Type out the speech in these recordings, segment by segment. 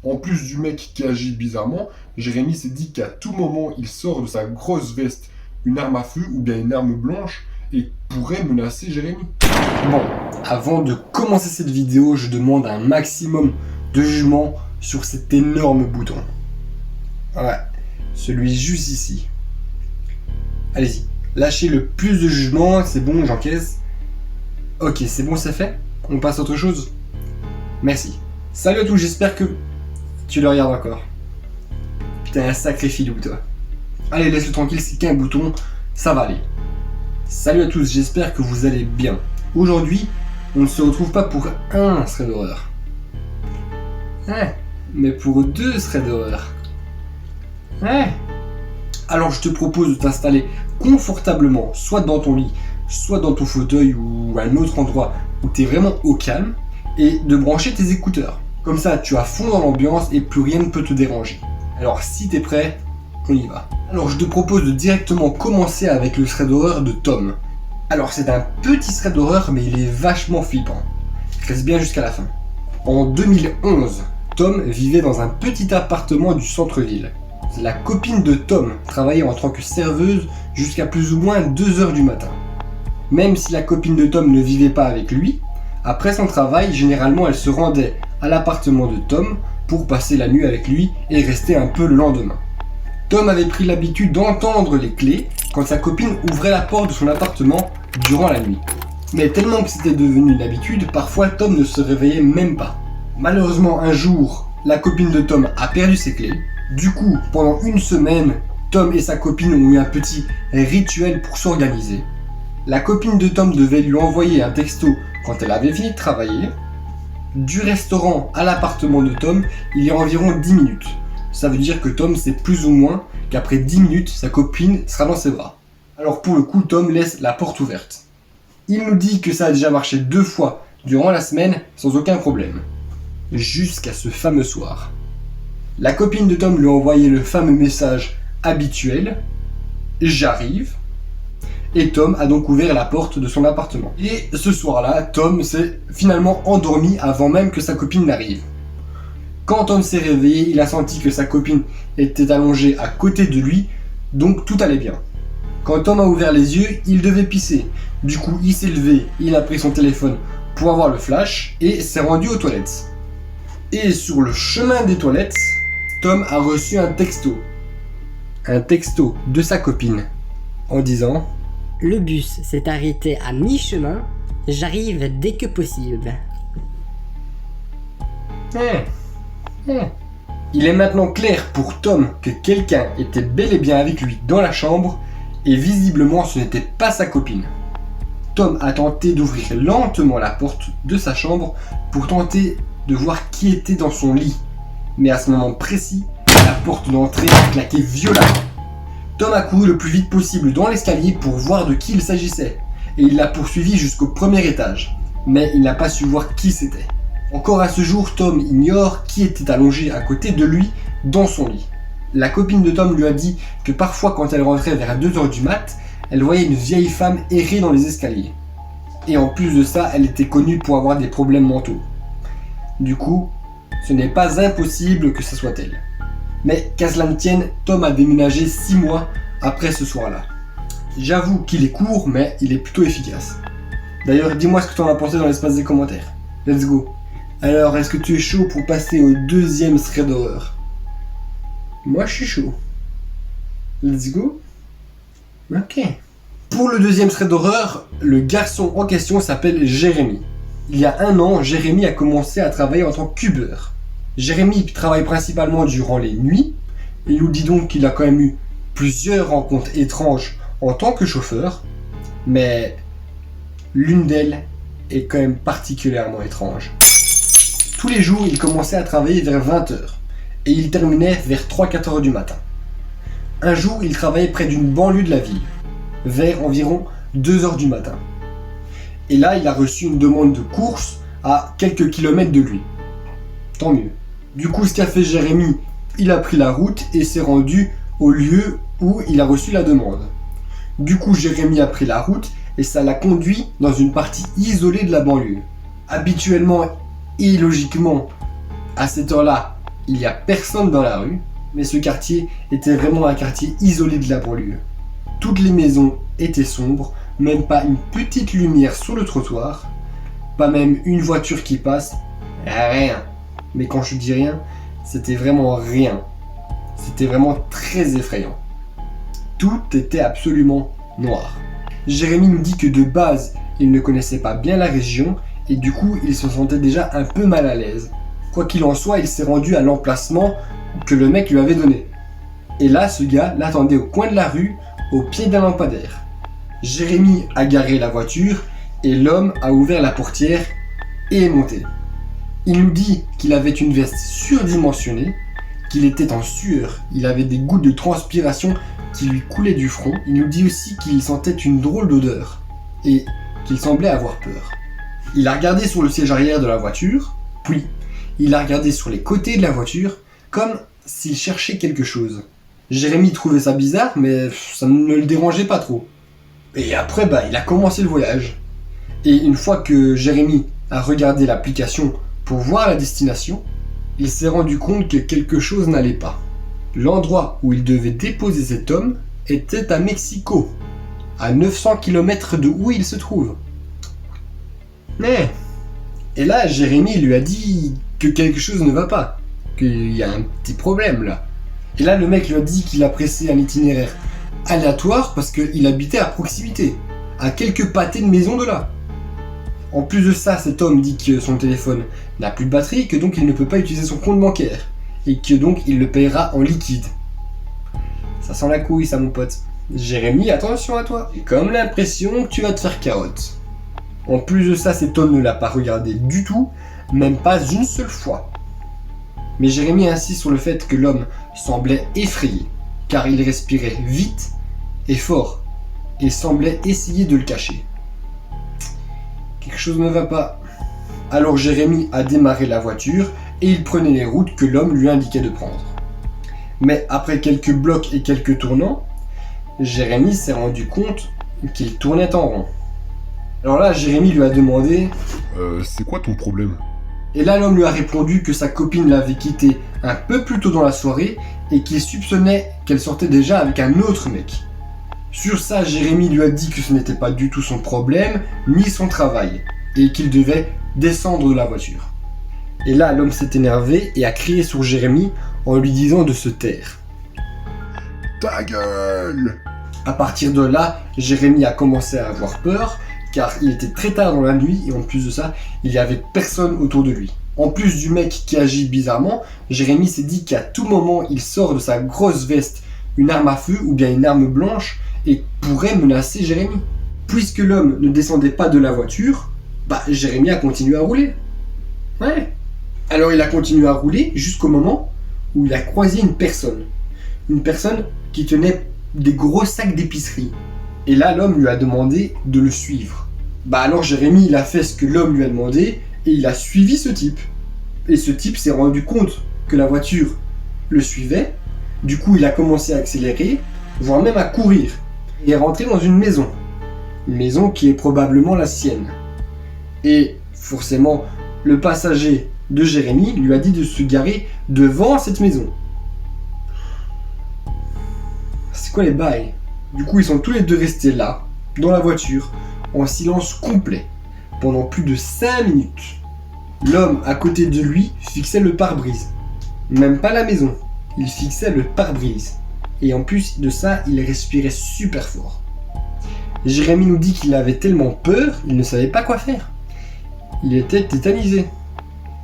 En plus du mec qui agit bizarrement, Jérémy s'est dit qu'à tout moment, il sort de sa grosse veste une arme à feu ou bien une arme blanche et pourrait menacer Jérémy. Bon, avant de commencer cette vidéo, je demande un maximum de jugement sur cet énorme bouton. Ouais, celui juste ici. Allez-y, lâchez le plus de jugement, c'est bon, j'encaisse. Ok, c'est bon, c'est fait. On passe à autre chose. Merci. Salut à tous, j'espère que tu le regardes encore. Putain, un sacré filou, toi. Allez, laisse-le tranquille, c'est qu'un bouton, ça va aller. Salut à tous, j'espère que vous allez bien. Aujourd'hui, on ne se retrouve pas pour un thread d'horreur. Ouais, mais pour 2 threads d'horreur. Ouais. Alors je te propose de t'installer confortablement, soit dans ton lit, soit dans ton fauteuil ou à un autre endroit où tu es vraiment au calme, et de brancher tes écouteurs. Comme ça, tu es à fond dans l'ambiance et plus rien ne peut te déranger. Alors si t'es prêt, on y va. Alors je te propose de directement commencer avec le thread d'horreur de Tom. Alors c'est un petit thread d'horreur mais il est vachement flippant. Reste bien jusqu'à la fin. En 2011, Tom vivait dans un petit appartement du centre-ville. La copine de Tom travaillait en tant que serveuse jusqu'à plus ou moins 2h du matin. Même si la copine de Tom ne vivait pas avec lui, après son travail, généralement elle se rendait à l'appartement de Tom pour passer la nuit avec lui et rester un peu le lendemain. Tom avait pris l'habitude d'entendre les clés quand sa copine ouvrait la porte de son appartement durant la nuit. Mais tellement que c'était devenu une habitude, parfois Tom ne se réveillait même pas. Malheureusement un jour, la copine de Tom a perdu ses clés. Du coup, pendant une semaine, Tom et sa copine ont eu un petit rituel pour s'organiser. La copine de Tom devait lui envoyer un texto quand elle avait fini de travailler. Du restaurant à l'appartement de Tom, il y a environ 10 minutes. Ça veut dire que Tom sait plus ou moins qu'après 10 minutes, sa copine sera dans ses bras. Alors pour le coup, Tom laisse la porte ouverte. Il nous dit que ça a déjà marché 2 fois durant la semaine sans aucun problème. Jusqu'à ce fameux soir. La copine de Tom lui a envoyé le fameux message habituel « J'arrive ». Et Tom a donc ouvert la porte de son appartement. Et ce soir-là, Tom s'est finalement endormi avant même que sa copine n'arrive. Quand Tom s'est réveillé, il a senti que sa copine était allongée à côté de lui, donc tout allait bien. Quand Tom a ouvert les yeux, il devait pisser. Du coup, il s'est levé, il a pris son téléphone pour avoir le flash et s'est rendu aux toilettes. Et sur le chemin des toilettes, Tom a reçu un texto. Un texto de sa copine en disant « Le bus s'est arrêté à mi-chemin, j'arrive dès que possible. » Il est maintenant clair pour Tom que quelqu'un était bel et bien avec lui dans la chambre et visiblement ce n'était pas sa copine. Tom a tenté d'ouvrir lentement la porte de sa chambre pour tenter de voir qui était dans son lit. Mais à ce moment précis, la porte d'entrée a claqué violemment. Tom a couru le plus vite possible dans l'escalier pour voir de qui il s'agissait, et il l'a poursuivi jusqu'au premier étage, mais il n'a pas su voir qui c'était. Encore à ce jour, Tom ignore qui était allongé à côté de lui dans son lit. La copine de Tom lui a dit que parfois quand elle rentrait vers 2h du mat', elle voyait une vieille femme errer dans les escaliers. Et en plus de ça, elle était connue pour avoir des problèmes mentaux. Du coup, ce n'est pas impossible que ce soit elle. Mais qu'à cela ne tienne, Tom a déménagé 6 mois après ce soir-là. J'avoue qu'il est court, mais il est plutôt efficace. D'ailleurs, dis-moi ce que tu en as pensé dans l'espace des commentaires. Let's go. Alors, est-ce que tu es chaud pour passer au 2e thread d'horreur? Moi, je suis chaud. Let's go. Ok. Pour le 2e thread d'horreur, le garçon en question s'appelle Jérémy. Il y a 1 an, Jérémy a commencé à travailler en tant qu'Uber. Jérémy travaille principalement durant les nuits, et il nous dit donc qu'il a quand même eu plusieurs rencontres étranges en tant que chauffeur, mais l'une d'elles est quand même particulièrement étrange. Tous les jours, il commençait à travailler vers 20h, et il terminait vers 3-4h du matin. Un jour, il travaillait près d'une banlieue de la ville, vers environ 2h du matin. Et là, il a reçu une demande de course à quelques kilomètres de lui. Tant mieux. Du coup, ce qu'a fait Jérémy, il a pris la route et s'est rendu au lieu où il a reçu la demande. Du coup, Jérémy a pris la route et ça l'a conduit dans une partie isolée de la banlieue. Habituellement et logiquement, à cette heure-là, il n'y a personne dans la rue, mais ce quartier était vraiment un quartier isolé de la banlieue. Toutes les maisons étaient sombres, même pas une petite lumière sur le trottoir, pas même une voiture qui passe, rien. Mais quand je dis rien, c'était vraiment rien. C'était vraiment très effrayant. Tout était absolument noir. Jérémy nous dit que de base, il ne connaissait pas bien la région et du coup, il se sentait déjà un peu mal à l'aise. Quoi qu'il en soit, il s'est rendu à l'emplacement que le mec lui avait donné. Et là, ce gars l'attendait au coin de la rue, au pied d'un lampadaire. Jérémy a garé la voiture et l'homme a ouvert la portière et est monté. Il nous dit qu'il avait une veste surdimensionnée, qu'il était en sueur, il avait des gouttes de transpiration qui lui coulaient du front. Il nous dit aussi qu'il sentait une drôle d'odeur et qu'il semblait avoir peur. Il a regardé sur le siège arrière de la voiture, puis il a regardé sur les côtés de la voiture comme s'il cherchait quelque chose. Jérémy trouvait ça bizarre, mais ça ne le dérangeait pas trop. Et après, il a commencé le voyage. Et une fois que Jérémy a regardé l'application pour voir la destination, il s'est rendu compte que quelque chose n'allait pas. L'endroit où il devait déposer cet homme était à Mexico, à 900 km de où il se trouve. Mais... Et là, Jérémy lui a dit que quelque chose ne va pas, qu'il y a un petit problème là. Et là, le mec lui a dit qu'il a pressé un itinéraire aléatoire parce qu'il habitait à proximité, à quelques pâtés de maison de là. En plus de ça, cet homme dit que son téléphone n'a plus de batterie, que donc il ne peut pas utiliser son compte bancaire, et que donc il le paiera en liquide. Ça sent la couille, ça mon pote. Jérémy, attention à toi. J'ai comme l'impression que tu vas te faire carotte. En plus de ça, cet homme ne l'a pas regardé du tout, même pas une seule fois. Mais Jérémy insiste sur le fait que l'homme semblait effrayé, car il respirait vite et fort, et semblait essayer de le cacher. Quelque chose ne va pas. Alors Jérémy a démarré la voiture et il prenait les routes que l'homme lui indiquait de prendre. Mais après quelques blocs et quelques tournants, Jérémy s'est rendu compte qu'il tournait en rond. Alors là, Jérémy lui a demandé C'est quoi ton problème? Et là, l'homme lui a répondu que sa copine l'avait quitté un peu plus tôt dans la soirée et qu'il soupçonnait qu'elle sortait déjà avec un autre mec. Sur ça, Jérémy lui a dit que ce n'était pas du tout son problème, ni son travail, et qu'il devait descendre de la voiture. Et là, l'homme s'est énervé et a crié sur Jérémy en lui disant de se taire. Ta gueule! À partir de là, Jérémy a commencé à avoir peur, car il était très tard dans la nuit et en plus de ça, il n'y avait personne autour de lui. En plus du mec qui agit bizarrement, Jérémy s'est dit qu'à tout moment, il sort de sa grosse veste une arme à feu ou bien une arme blanche et pourrait menacer Jérémy. Puisque l'homme ne descendait pas de la voiture, Jérémy a continué à rouler. Ouais. Alors il a continué à rouler jusqu'au moment où il a croisé une personne. Une personne qui tenait des gros sacs d'épicerie. Et là, l'homme lui a demandé de le suivre. Alors Jérémy, il a fait ce que l'homme lui a demandé et il a suivi ce type. Et ce type s'est rendu compte que la voiture le suivait. Du coup, il a commencé à accélérer, voire même à courir. Et est rentré dans une maison. Une maison qui est probablement la sienne. Et forcément, le passager de Jérémy lui a dit de se garer devant cette maison. C'est quoi les bails? Du coup, ils sont tous les deux restés là, dans la voiture, en silence complet, pendant plus de 5 minutes. L'homme à côté de lui fixait le pare-brise. Même pas la maison, il fixait le pare-brise. Et en plus de ça, il respirait super fort. Jérémy nous dit qu'il avait tellement peur, il ne savait pas quoi faire. Il était tétanisé.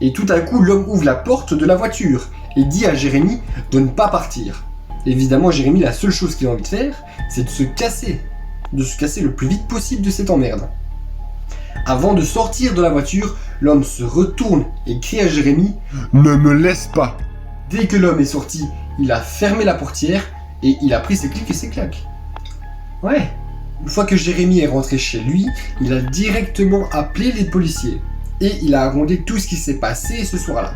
Et tout à coup, l'homme ouvre la porte de la voiture et dit à Jérémy de ne pas partir. Évidemment, Jérémy, la seule chose qu'il a envie de faire, c'est de se casser le plus vite possible de cette emmerde. Avant de sortir de la voiture, l'homme se retourne et crie à Jérémy « Ne me laisse pas !» Dès que l'homme est sorti, il a fermé la portière et il a pris ses clics et ses claques. Ouais. Une fois que Jérémy est rentré chez lui, il a directement appelé les policiers et il a raconté tout ce qui s'est passé ce soir-là.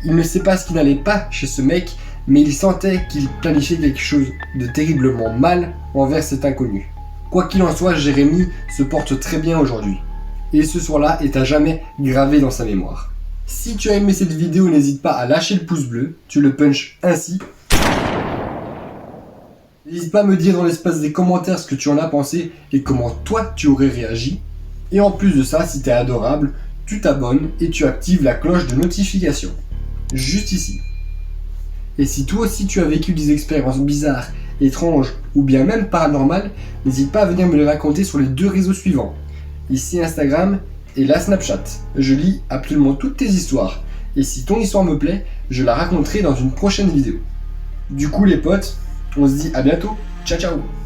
Il ne sait pas ce qui n'allait pas chez ce mec, mais il sentait qu'il planifiait quelque chose de terriblement mal envers cet inconnu. Quoi qu'il en soit, Jérémy se porte très bien aujourd'hui. Et ce soir-là est à jamais gravé dans sa mémoire. Si tu as aimé cette vidéo, n'hésite pas à lâcher le pouce bleu, tu le punches ainsi. N'hésite pas à me dire dans l'espace des commentaires ce que tu en as pensé et comment toi tu aurais réagi. Et en plus de ça, si t'es adorable, tu t'abonnes et tu actives la cloche de notification. Juste ici. Et si toi aussi tu as vécu des expériences bizarres, étranges ou bien même paranormales, n'hésite pas à venir me les raconter sur les 2 réseaux suivants. Ici Instagram et là Snapchat. Je lis absolument toutes tes histoires. Et si ton histoire me plaît, je la raconterai dans une prochaine vidéo. Du coup les potes, on se dit à bientôt. Ciao ciao.